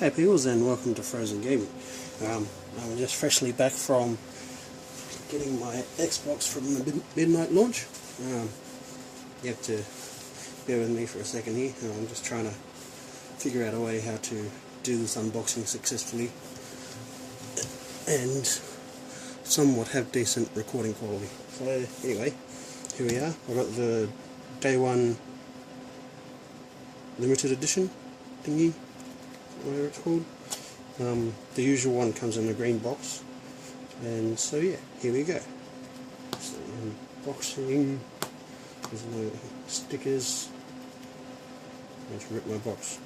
Hey peoples, and welcome to Phrozen Gaming. I'm just freshly back from getting my Xbox from the midnight launch. You have to bear with me for a second here. I'm just trying to figure out a way how to do this unboxing successfully and somewhat have decent recording quality. So anyway, here we are. I've got the day one limited edition thingy, whatever it's called. The usual one comes in a green box, and so yeah, here we go. So, unboxing. There's no stickers. I just rip my box.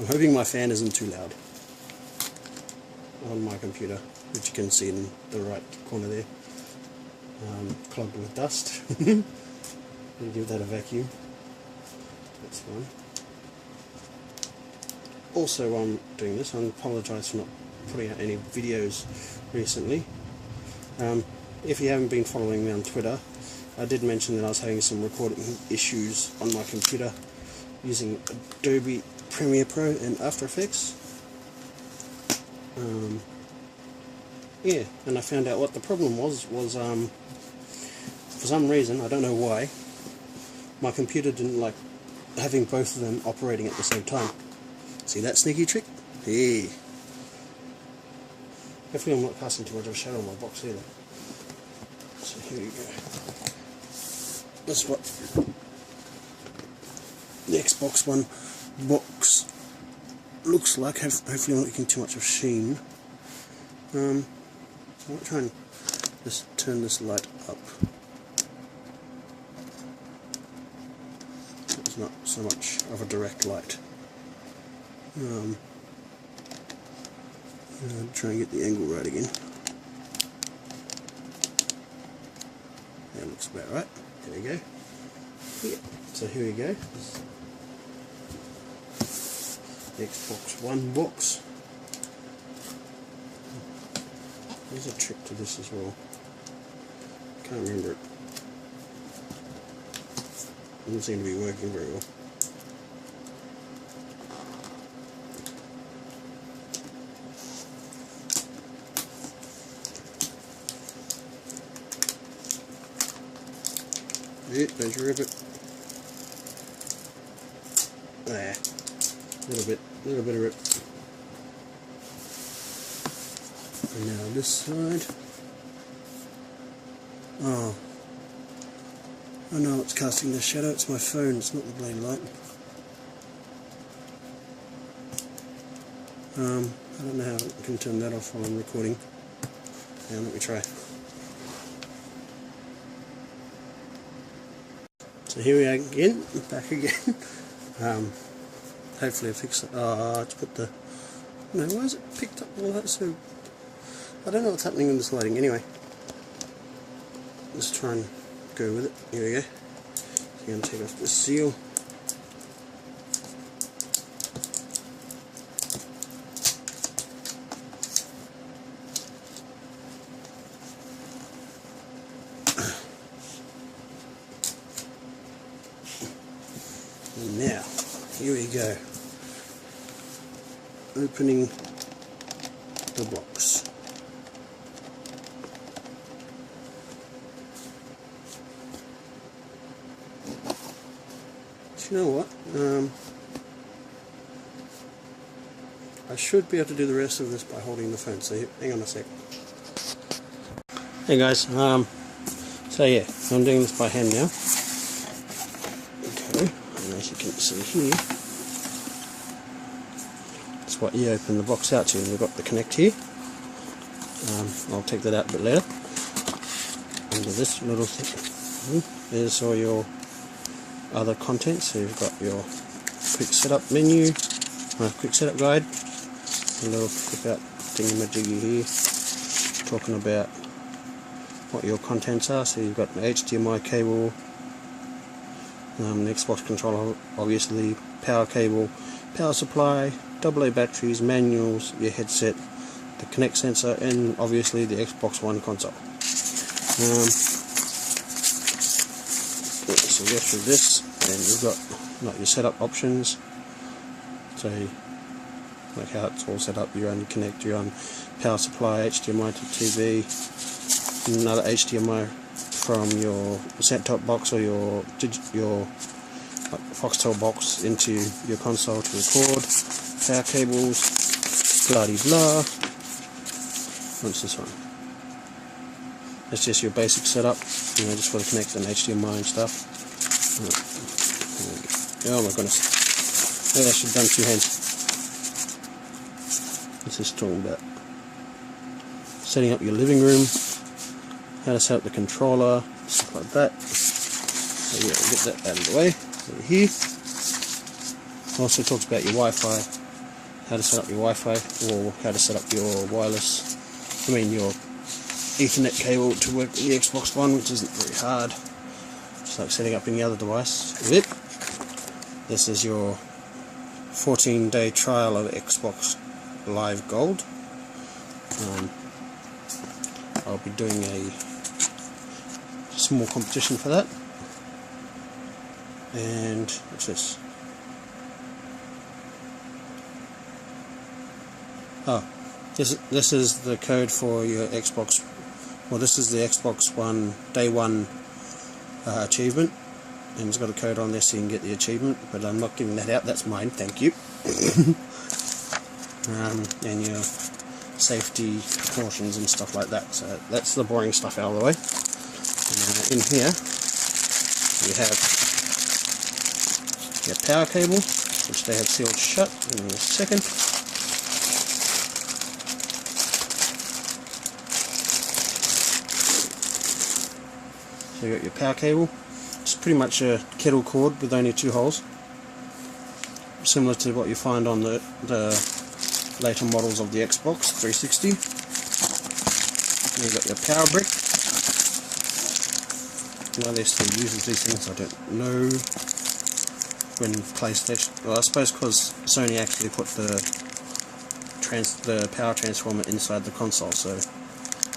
I'm hoping my fan isn't too loud on my computer, which you can see in the right corner there. Clogged with dust. We'll give that a vacuum. That's fine. Also, while I'm doing this, I apologise for not putting out any videos recently. If you haven't been following me on Twitter, I did mention that I was having some recording issues on my computer using Adobe Premiere Pro and After Effects. Yeah, and I found out what the problem was for some reason, I don't know why, my computer didn't like having both of them operating at the same time. See that sneaky trick? Hey. Hopefully I'm not casting too much of a shadow on my box either. So here we go. That's what the Xbox One box looks like. Hopefully I'm not making too much of sheen. I might try and just turn this light up. It's not so much of a direct light. Try and get the angle right again. That looks about right. There we go. Yeah. So here we go. The Xbox One box. There's a trick to this as well. Can't remember it. Doesn't seem to be working very well. Don't you rip it? There. Little bit of rip. And now this side. Oh. I know it's casting the shadow, it's my phone, it's not the bloody light. I don't know how I can turn that off while I'm recording. Yeah, let me try. So here we are again, back again. Hopefully I fix it. Oh, let's put the... No, why is it picked up all that so... I don't know what's happening with this lighting. Anyway, let's try and go with it. Here we go. So I'm going to take off the seal. And now, here we go. Opening the box. You know what? I should be able to do the rest of this by holding the phone, so hang on a sec. Hey guys, so yeah, I'm doing this by hand now. Okay, and as you can see here, that's what you open the box out to. We've got the Kinect here. I'll take that out a bit later. Under this little thing, there's all your other content. So you've got your quick setup menu, quick setup guide, a little flip out thingamajiggy here talking about what your contents are. So you've got an HDMI cable, the Xbox controller, obviously, power cable, power supply, AA batteries, manuals, your headset, the Kinect Sensor, and obviously the Xbox One console. So we'll go through this, and you've got like your setup options. So like how it's all set up, your own connect your own power supply, HDMI to TV, another HDMI from your set-top box or your like Foxtel box into your console to record, power cables, blah de blah. What's this one? It's just your basic setup, you know, just for the Kinect and HDMI and stuff. Oh my goodness. Maybe I should have done 2 hands. What's this talking about? Setting up your living room, how to set up the controller, stuff like that. So yeah, we'll get that out of the way. Over here. Also talks about your Wi-Fi, how to set up your Wi-Fi, or how to set up your wireless, your Ethernet cable to work with the Xbox One, which isn't very hard. Just like setting up any other device. This is your 14-day trial of Xbox Live Gold. I'll be doing a small competition for that. And what's this? Oh, this is the code for your Xbox. Well, this is the Xbox One Day 1 achievement, and it's got a code on there so you can get the achievement, but I'm not giving that out, that's mine, thank you. And your safety precautions and stuff like that, so that's the boring stuff out of the way. In here you have your power cable, which they have sealed shut. Give me a second. So you got your power cable. It's pretty much a kettle cord with only 2 holes, similar to what you find on the later models of the Xbox 360. You've got your power brick. Why they still uses these things, I don't know. When PlayStation, well, I suppose because Sony actually put the power transformer inside the console, so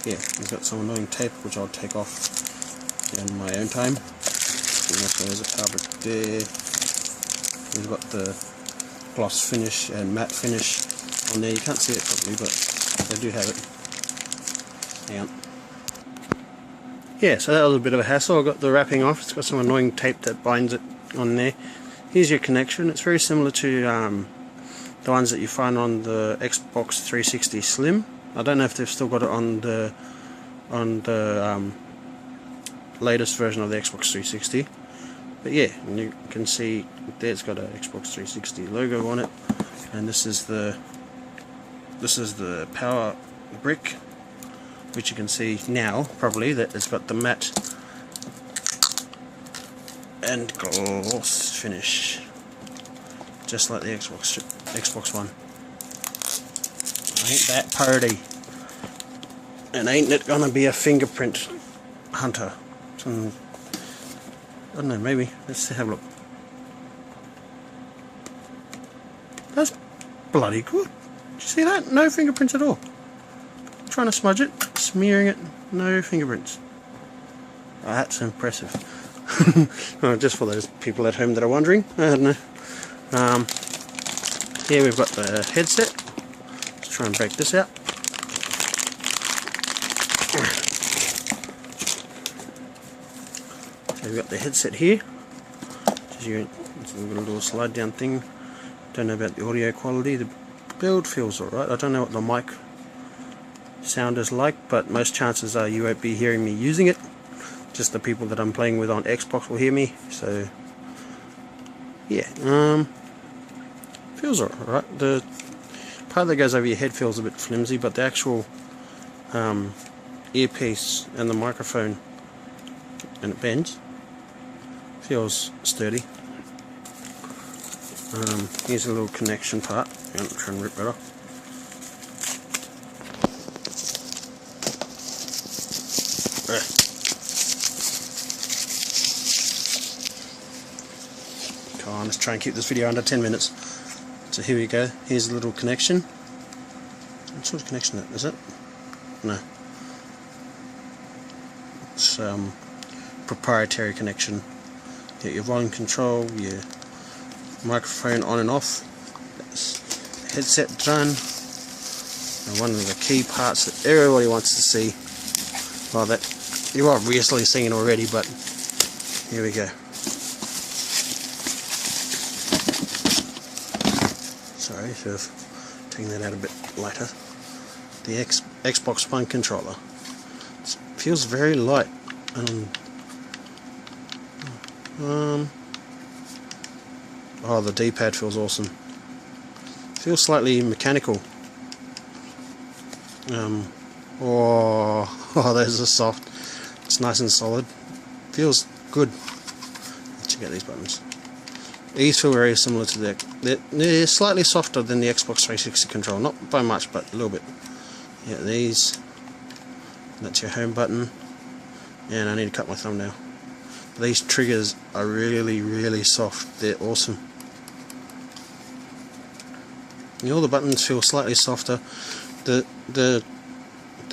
yeah, it's got some annoying tape which I'll take off in my own time. And also there's a power brick there. We've got the gloss finish and matte finish on there. You can't see it properly, but they do have it. Hang on. Yeah, so that was a bit of a hassle. I got the wrapping off. It's got some annoying tape that binds it on there. Here's your connection. It's very similar to the ones that you find on the Xbox 360 Slim. I don't know if they've still got it on the latest version of the Xbox 360. But yeah, and you can see there's got a Xbox 360 logo on it, and this is the power brick, which you can see now probably that it's got the matte and gloss finish, just like the Xbox One. Ain't that party? And ain't it gonna be a fingerprint hunter? I don't know, maybe. Let's have a look. That's bloody good. Did you see that? No fingerprints at all. I'm trying to smudge it, smearing it, no fingerprints. Oh, that's impressive. Oh, just for those people at home that are wondering, I don't know. Here we've got the headset. Let's try and break this out. So we've got the headset here. It's a little slide down thing. Don't know about the audio quality. The build feels alright. I don't know what the mic sound is like, but most chances are you won't be hearing me using it. Just the people that I'm playing with on Xbox will hear me. So yeah, feels alright. The part that goes over your head feels a bit flimsy, but the actual earpiece and the microphone, and it bends, feels sturdy. Here's a little connection part. I'm trying to rip that off. Come on, let's try and keep this video under 10 minutes. So here we go. Here's a little connection. What sort of connection is it? No. It's proprietary connection. Get your volume control, your microphone on and off. That's the headset done. And one of the key parts that everybody wants to see. Well, that you're obviously seeing it already, but here we go. Sorry, should have taken that out a bit later. The Xbox One controller. It feels very light. Oh, the D-pad feels awesome. Feels slightly mechanical. Oh, those are soft. It's nice and solid. Feels good. Let's check out these buttons. These feel very similar to they're slightly softer than the Xbox 360 controller. Not by much, but a little bit. Yeah, these. That's your home button. And I need to cut my thumbnail. These triggers are really, really soft. They're awesome. And all the buttons feel slightly softer. The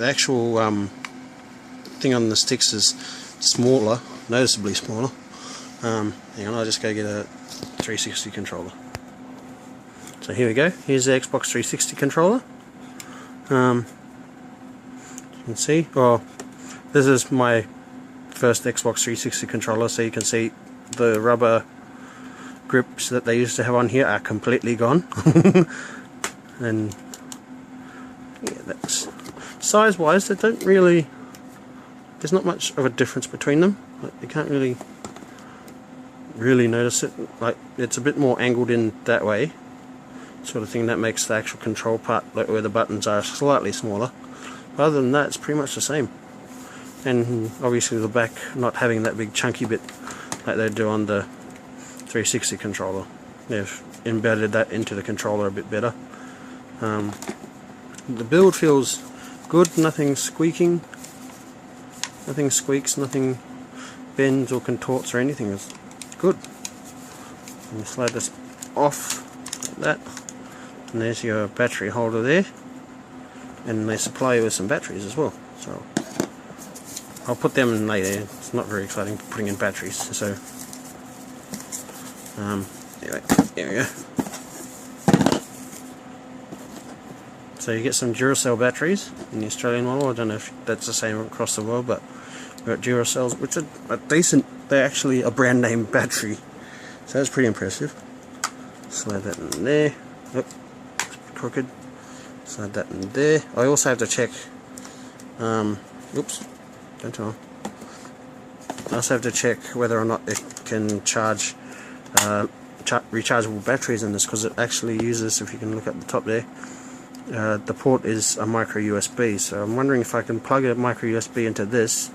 actual thing on the sticks is smaller, noticeably smaller. Hang on, I'll just go get a 360 controller. So here we go. Here's the Xbox 360 controller. You can see. Well, this is my first Xbox 360 controller, so you can see the rubber grips that they used to have on here are completely gone. And yeah, that's size wise, they don't really, there's not much of a difference between them. Like, you can't really notice it. Like, it's a bit more angled in that way, sort of thing. That makes the actual control part, like where the buttons are, slightly smaller. Other than that, it's pretty much the same. And obviously the back not having that big chunky bit like they do on the 360 controller. They've embedded that into the controller a bit better. The build feels good, nothing squeaking, nothing squeaks, nothing bends or contorts or anything. It's good. And you slide this off like that, and there's your battery holder there, and they supply you with some batteries as well. So I'll put them in later. It's not very exciting putting in batteries. So anyway, there we go. So you get some Duracell batteries in the Australian model. I don't know if that's the same across the world, but we've got Duracells, which are a decent, they're actually a brand name battery. So that's pretty impressive. Slide that in there. Oop, it's crooked. Slide that in there. I also have to check, oops, don't tell me. I also have to check whether or not it can charge rechargeable batteries in this, because it actually uses, if you can look at the top there, the port is a micro USB, so I'm wondering if I can plug a micro USB into this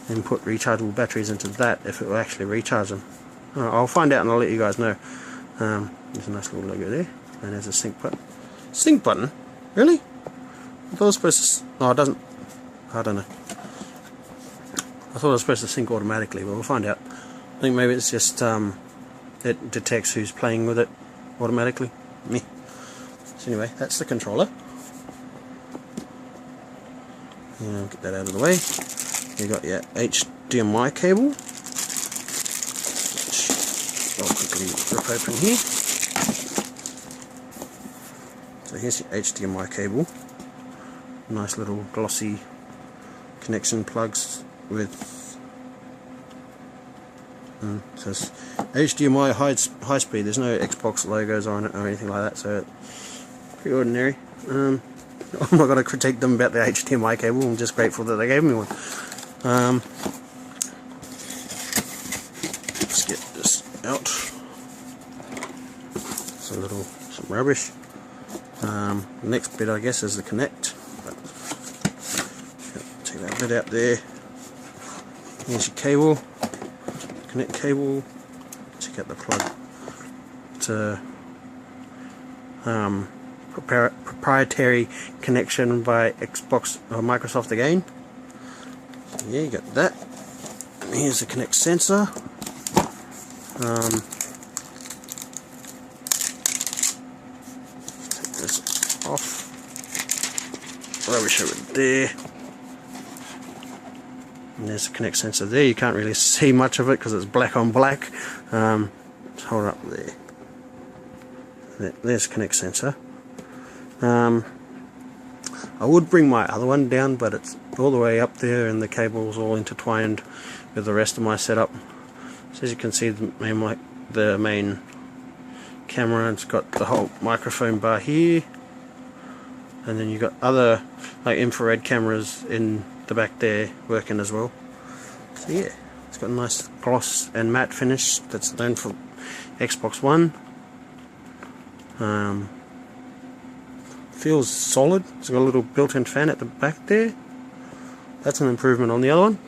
and put rechargeable batteries into that, if it will actually recharge them. I'll find out and I'll let you guys know. There's a nice little logo there, and there's a sync button. Sync button? Really? I thought it was supposed to... Oh, it doesn't... I don't know. I thought it was supposed to sync automatically, but we'll find out. I think maybe it's just it detects who's playing with it automatically. Meh. So anyway, that's the controller. And get that out of the way. You got your HDMI cable, which I'll quickly rip open here. So here's your HDMI cable. Nice little glossy connection plugs with says HDMI high speed. There's no Xbox logos on it or anything like that, so it's pretty ordinary. I'm not going to critique them about the HDMI cable. I'm just grateful that they gave me one. Let's get this out. Some rubbish. The next bit, I guess, is the Kinect. But take that bit out there. Here's your cable. Kinect cable. Check out the plug. It's a proprietary connection by Xbox or Microsoft again. So yeah, you got that. And here's the Kinect Sensor. Take this off. Rubbish over there. And there's the Kinect sensor there. You can't really see much of it because it's black on black. Let's hold it up there. There's Kinect sensor. I would bring my other one down, but it's all the way up there and the cable's all intertwined with the rest of my setup. So as you can see, the main camera, it's got the whole microphone bar here, and then you've got other like infrared cameras in the back there working as well. So yeah, it's got a nice gloss and matte finish that's known for Xbox One. Feels solid. It's got a little built-in fan at the back there. That's an improvement on the other one.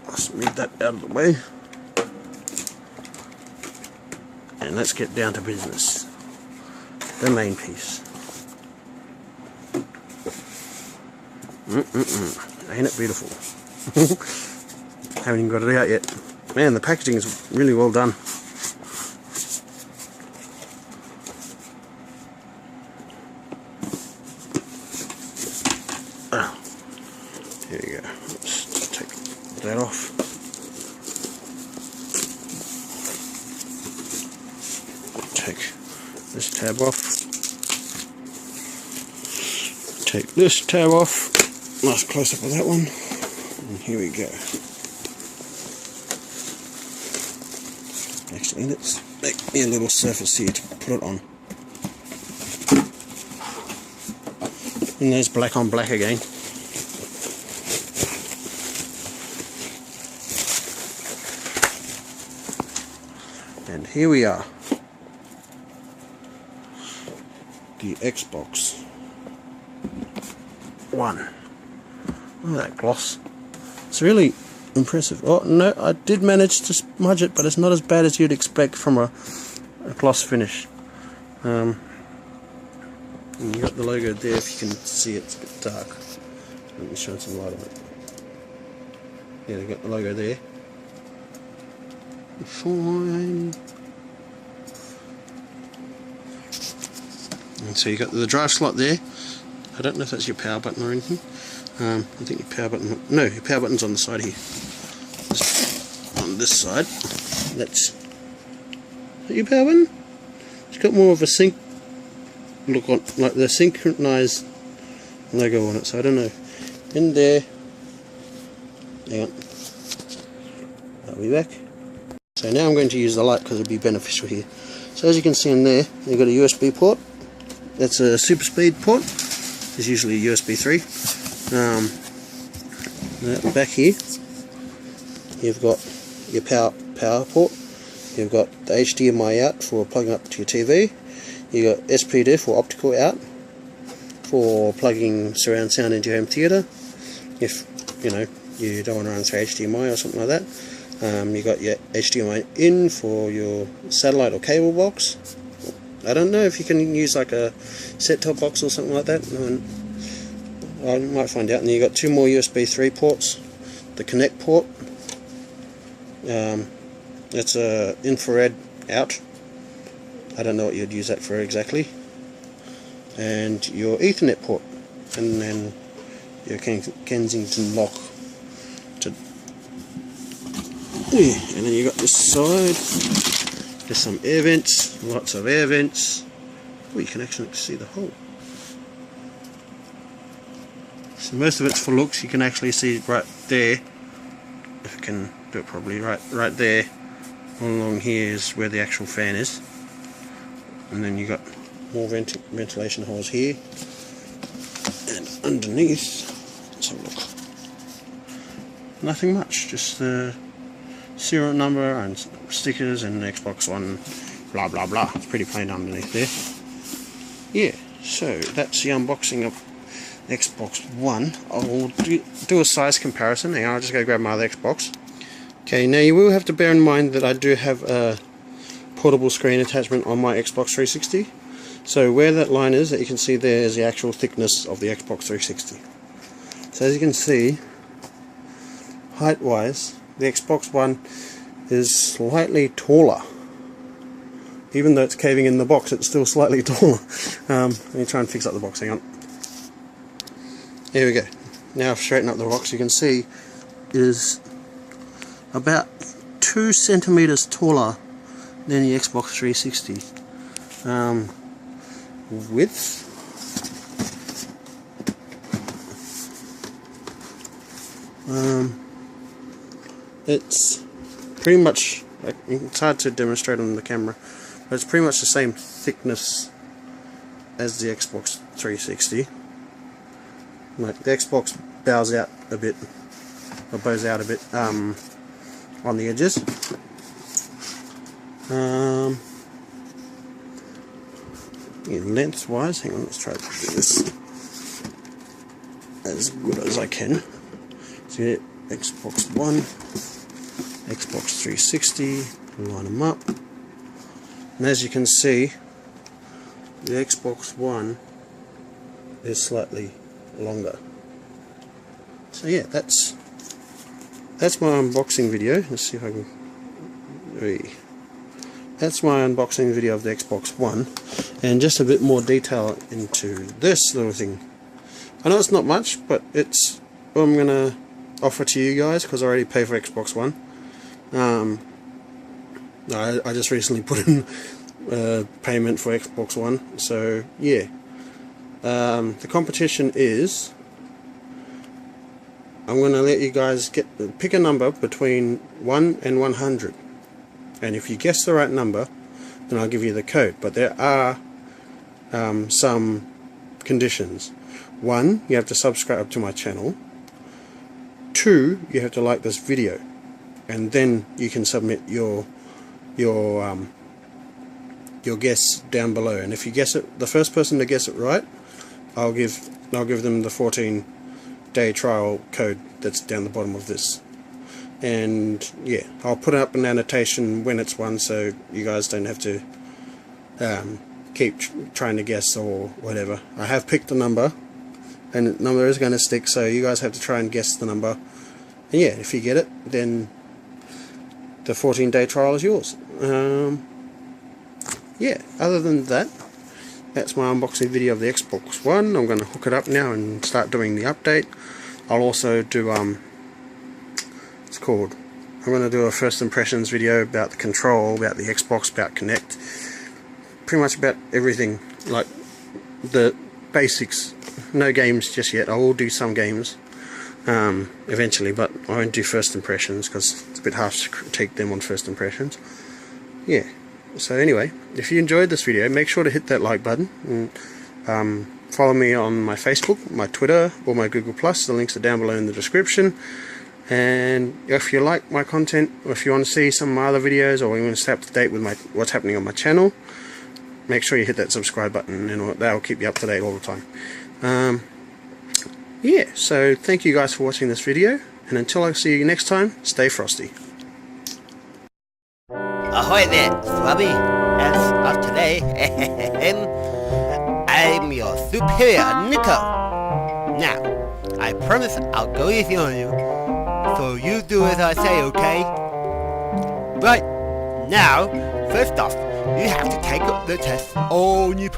Let's move that out of the way. And let's get down to business. The main piece. Ain't it beautiful? Haven't even got it out yet. Man, the packaging is really well done. Here we go. Let's take that off. Take this tab off. Take this tab off. Nice close up of that one. And here we go. Actually, let's make me a little surface here to put it on. And there's black on black again. And here we are. The Xbox One. Look at that gloss. It's really impressive. Oh no, I did manage to smudge it, but it's not as bad as you'd expect from a gloss finish. And you got the logo there. If you can see it, it's a bit dark. Let me shine some light on it. Yeah, they got the logo there. Fine. And so you got the drive slot there. I don't know if that's your power button or anything. I think your power button. No, your power button's on the side here. Just on this side. That's your power button. It's got more of a sync look on, like the synchronized logo on it. So I don't know. In there. Hang on. I'll be back. So now I'm going to use the light because it'll be beneficial here. So as you can see in there, you've got a USB port. That's a super speed port. There's usually a USB 3. Back here, you've got your power port. You've got the HDMI out for plugging up to your TV. You've got SPDIF or optical out for plugging surround sound into your home theatre. If you don't want to run through HDMI or something like that. You got your HDMI in for your satellite or cable box. I don't know if you can use like a set-top box or something like that. I might find out. And you got two more USB 3 ports. The Kinect port. That's a infrared out. I don't know what you'd use that for exactly. And your Ethernet port. And then your Kensington lock. And then you got this side. There's some air vents, lots of air vents. Oh, you can actually see the hole. So most of it's for looks. You can actually see right there, if I can do it properly, right there. All along here is where the actual fan is. And then you got more ventilation holes here. And underneath, let's have a look. Nothing much, just the serial number and stickers and Xbox One, blah blah blah. It's pretty plain underneath there. Yeah, so that's the unboxing of Xbox One. I'll do a size comparison. Hang on, I'll just go grab my other Xbox. Okay, now you will have to bear in mind that I do have a portable screen attachment on my Xbox 360. So where that line is that you can see there is the actual thickness of the Xbox 360. So as you can see, height wise, the Xbox One is slightly taller. Even though it's caving in the box, it's still slightly taller. Let me try and fix up the box, hang on. Here we go. now I've straightened up the box, you can see is about 2 centimeters taller than the Xbox 360. Width, it's pretty much, it's hard to demonstrate on the camera, but it's pretty much the same thickness as the Xbox 360. Like the Xbox bows out a bit on the edges. Lengthwise, hang on, let's try to do this as good as I can. So you get Xbox One, Xbox 360, line them up, and as you can see, the Xbox One is slightly longer. So yeah, that's my unboxing video. Let's see if I can. That's my unboxing video of the Xbox One, and just a bit more detail into this little thing. I know it's not much, but it's what I'm gonna offer to you guys because I already pay for Xbox One. I just recently put in payment for Xbox One, so yeah. The competition is, I'm going to let you guys pick a number between 1 and 100, and if you guess the right number, then I'll give you the code. But there are some conditions. 1, you have to subscribe to my channel. 2, you have to like this video, and then you can submit your guess down below. And if you guess it, the first person to guess it right, I'll give them the 14-day trial code that's down the bottom of this. And yeah, I'll put up an annotation when it's won, so you guys don't have to keep trying to guess or whatever. I have picked a number, and the number is going to stick, so you guys have to try and guess the number. And yeah, if you get it, then the 14-day trial is yours. Yeah, other than that, that's my unboxing video of the Xbox One. I'm going to hook it up now and start doing the update. I'll also do, I'm going to do a first impressions video about the control, about the Xbox, about Kinect, pretty much about everything, like the basics. No games just yet. I will do some games eventually, but I won't do first impressions because it's a bit harsh to critique them on first impressions. Yeah. So anyway, if you enjoyed this video, make sure to hit that like button, and follow me on my Facebook, my Twitter, or my Google+. The links are down below in the description. And if you like my content, or if you want to see some of my other videos, or you want to stay up to date with what's happening on my channel, make sure you hit that subscribe button, and that will keep you up to date all the time. Yeah, so thank you guys for watching this video, and until I see you next time, stay frosty. Ahoy there, Swabby. As of today, I'm your superior, Nico. Now, I promise I'll go easy on you, so you do as I say, okay? Right, now, first off, you have to take the test on your